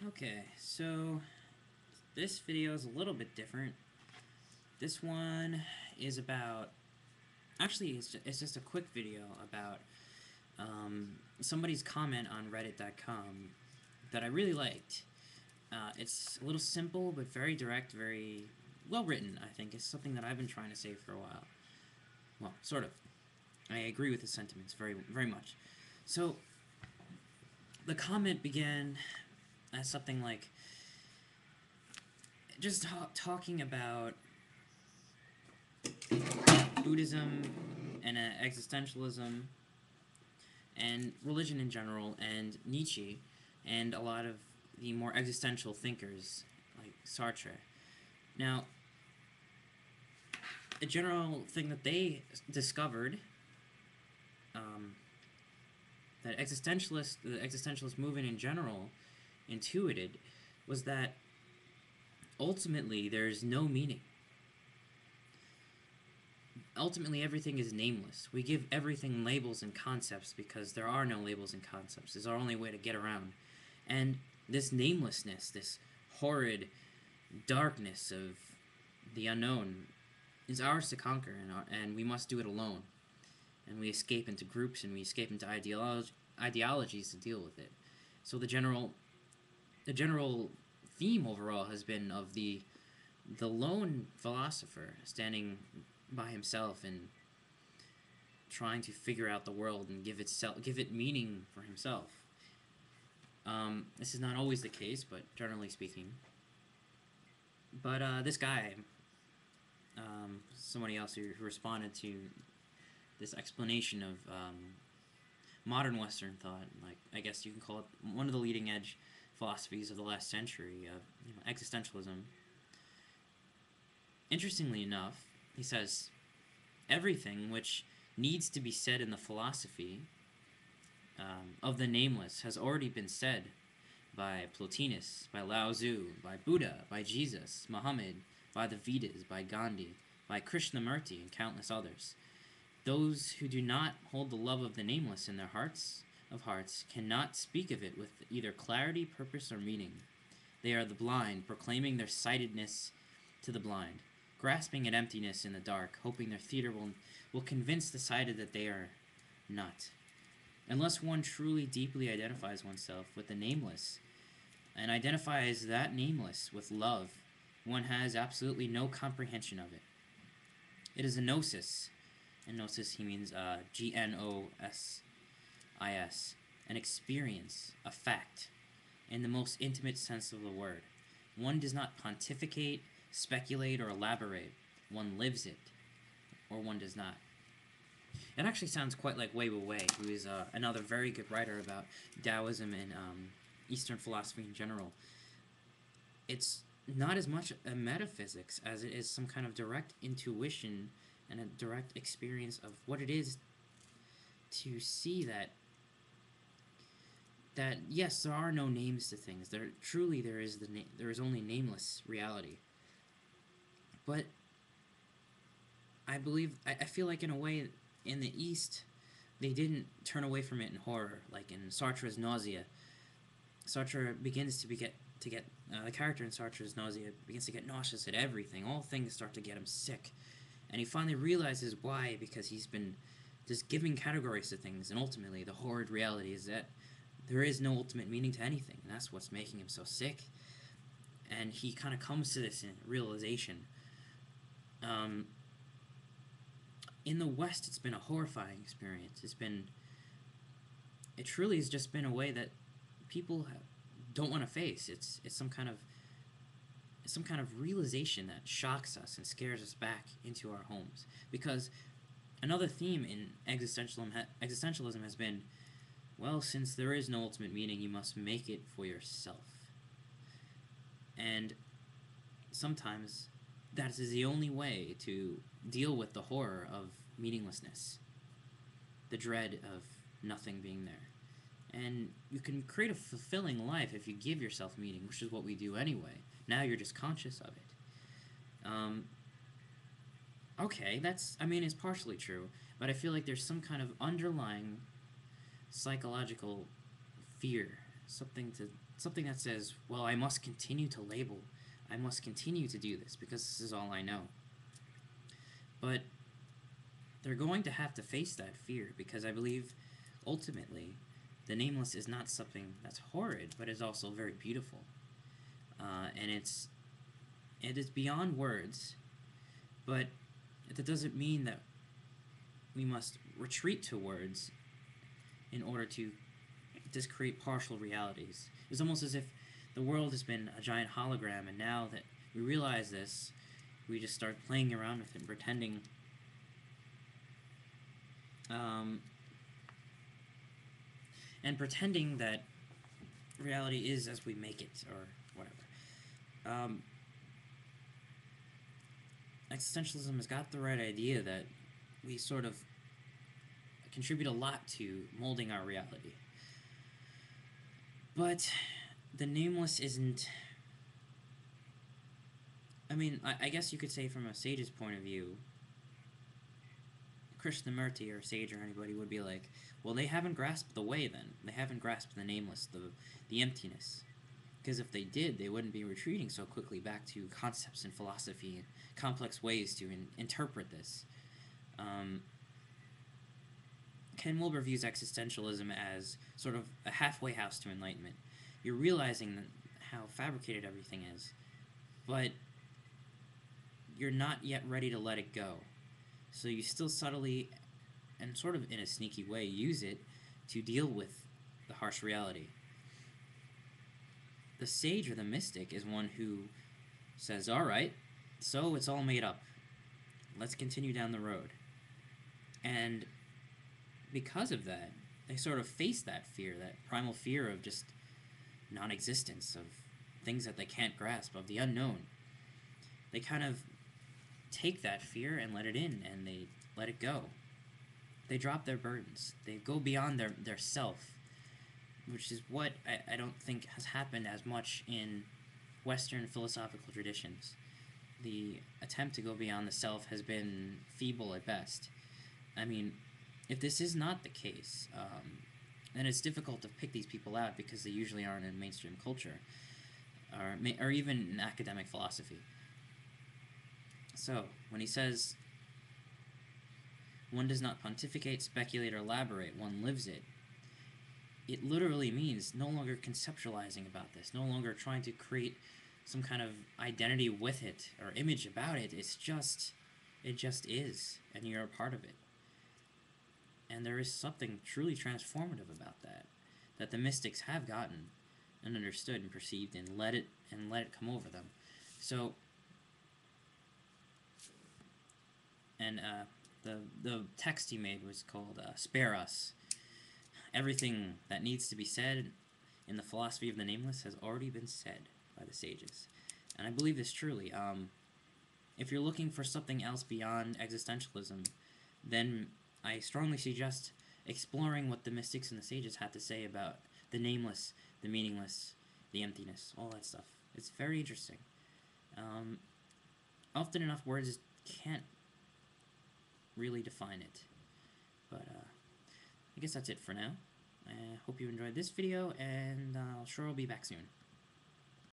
Okay, so this video is a little bit different. This one is about, actually it's just a quick video about somebody's comment on reddit.com that I really liked. It's a little simple but very direct, very well written, I think. It's something that I've been trying to say for a while. Well, sort of. I agree with the sentiments very much. So, the comment began as something like, just talking about Buddhism and existentialism and religion in general and Nietzsche and a lot of the more existential thinkers like Sartre. Now, a general thing that they discovered, that the existentialist movement in general intuited, was that ultimately there's no meaning. Ultimately, everything is nameless. We give everything labels and concepts because there are no labels and concepts. It's our only way to get around. And this namelessness, this horrid darkness of the unknown, is ours to conquer, and we must do it alone. And we escape into groups, and we escape into ideologies to deal with it. So the general theme overall has been of the lone philosopher standing by himself and trying to figure out the world and give it meaning for himself. This is not always the case, but generally speaking. But this guy, somebody else who responded to this explanation of modern Western thought, like I guess you can call it one of the leading edge philosophies of the last century, of existentialism. Interestingly enough, he says, everything which needs to be said in the philosophy of the nameless has already been said by Plotinus, by Lao Tzu, by Buddha, by Jesus, Muhammed, by the Vedas, by Gandhi, by Krishnamurti, and countless others. Those who do not hold the love of the nameless in their hearts of hearts cannot speak of it with either clarity, purpose, or meaning. They are the blind, proclaiming their sightedness to the blind, grasping at emptiness in the dark, hoping their theater will convince the sighted that they are not. Unless one truly deeply identifies oneself with the nameless, and identifies that nameless with love, one has absolutely no comprehension of it. It is a gnosis. And gnosis, he means Gnosis, an experience, a fact, in the most intimate sense of the word. One does not pontificate, speculate, or elaborate. One lives it, or one does not. It actually sounds quite like Wei Wei, who is another very good writer about Taoism and Eastern philosophy in general. It's not as much a metaphysics as it is some kind of direct intuition and a direct experience of what it is to see that yes, there are no names to things. There is only nameless reality. But I feel like in a way, in the East, they didn't turn away from it in horror, like in Sartre's Nausea. Sartre begins to get the character in Sartre's Nausea begins to get nauseous at everything. All things start to get him sick. And he finally realizes why, because he's been just giving categories to things, and ultimately the horrid reality is that there is no ultimate meaning to anything, and that's what's making him so sick. And he kind of comes to this realization. In the West, it's been a horrifying experience. It truly has just been a way that people don't want to face. It's some kind of realization that shocks us and scares us back into our homes. Because another theme in existentialism has been, well, since there is no ultimate meaning, you must make it for yourself. And sometimes that is the only way to deal with the horror of meaninglessness, the dread of nothing being there. And you can create a fulfilling life if you give yourself meaning, which is what we do anyway. Now you're just conscious of it. Okay, it's partially true, but I feel like there's some kind of underlying psychological fear something that says, well, I must continue to label, I must continue to do this because this is all I know. But they're going to have to face that fear, because I believe ultimately the nameless is not something that's horrid, but is also very beautiful. And it is beyond words, but that doesn't mean that we must retreat to words in order to just create partial realities. It's almost as if the world has been a giant hologram, and now that we realize this, we just start playing around with it and pretending that reality is as we make it, or whatever. Existentialism has got the right idea that we sort of contribute a lot to molding our reality. But the nameless isn't... I mean, I guess you could say from a sage's point of view, Krishnamurti or sage or anybody would be like, well, they haven't grasped the way then. They haven't grasped the nameless, the emptiness. Because if they did, they wouldn't be retreating so quickly back to concepts and philosophy and complex ways to interpret this. Ken Wilber views existentialism as sort of a halfway house to enlightenment. You're realizing how fabricated everything is, but you're not yet ready to let it go. So you still subtly and sort of in a sneaky way use it to deal with the harsh reality. The sage or the mystic is one who says, all right, so it's all made up. Let's continue down the road. And because of that, they sort of face that fear, that primal fear of just non-existence, of things that they can't grasp, of the unknown. They kind of take that fear and let it in, and they let it go. They drop their burdens. They go beyond their self, which is what I don't think has happened as much in Western philosophical traditions. The attempt to go beyond the self has been feeble at best. I mean, if this is not the case, then it's difficult to pick these people out because they usually aren't in mainstream culture, or even in academic philosophy. So, when he says, one does not pontificate, speculate, or elaborate, one lives it, it literally means no longer conceptualizing about this, no longer trying to create some kind of identity with it or image about it. It just is, and you're a part of it. And there is something truly transformative about that the mystics have gotten and understood and perceived and let it come over them. So, and the text he made was called "Spare Us." Everything that needs to be said in the philosophy of the nameless has already been said by the sages, and I believe this truly. If you're looking for something else beyond existentialism, then I strongly suggest exploring what the mystics and the sages had to say about the nameless, the meaningless, the emptiness, all that stuff. It's very interesting. Often enough, words can't really define it. But I guess that's it for now. I hope you enjoyed this video, and I'll sure I'll be back soon.